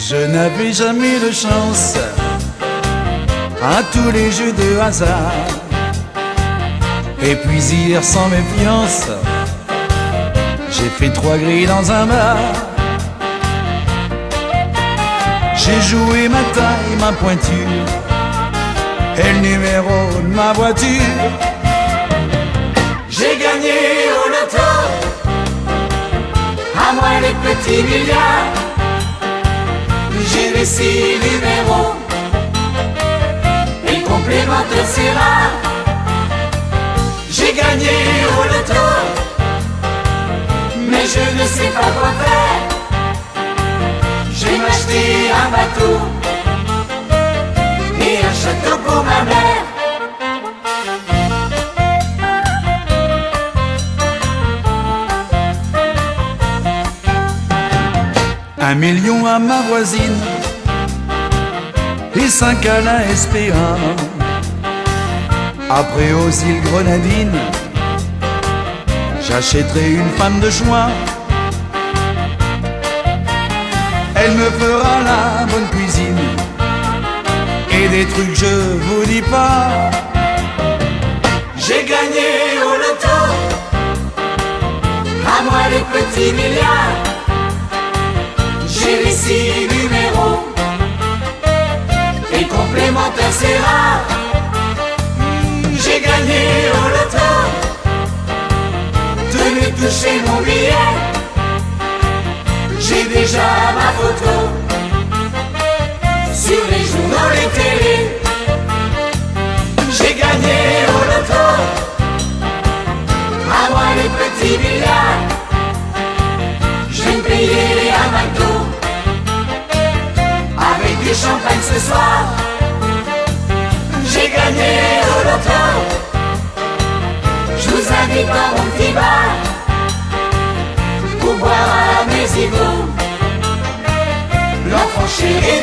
Je n'avais jamais de chance à tous les jeux de hasard. Et puis hier sans méfiance, j'ai fait 3 grilles dans un bar. J'ai joué ma taille, ma pointure et le numéro de ma voiture. J'ai gagné au loto, à moi les petits milliards. J'ai les 6 numéros, et le complémentaire c'est rare. J'ai gagné au loto, mais je ne sais pas quoi faire. Je vais m'acheter un bateau et un château pour ma mère. Un million à ma voisine et 5 à la SPA. Après aux îles Grenadines, j'achèterai une femme de choix. Elle me fera la bonne cuisine et des trucs je vous dis pas. J'ai gagné au loto, à moi les petits milliards. J'ai les 6 numéros, et le complémentaire c'est rare. J'ai gagné au loto, tenez toucher mon billet. J'ai déjà ma photo sur les journaux, les télés. J'ai gagné au loto, à moi les petits milliards. Je vais me payer un McDo avec du champagne ce soir. J'ai gagné au loto, je vous invite dans mon petit bar pour boire à mes égaux l'enfant chéri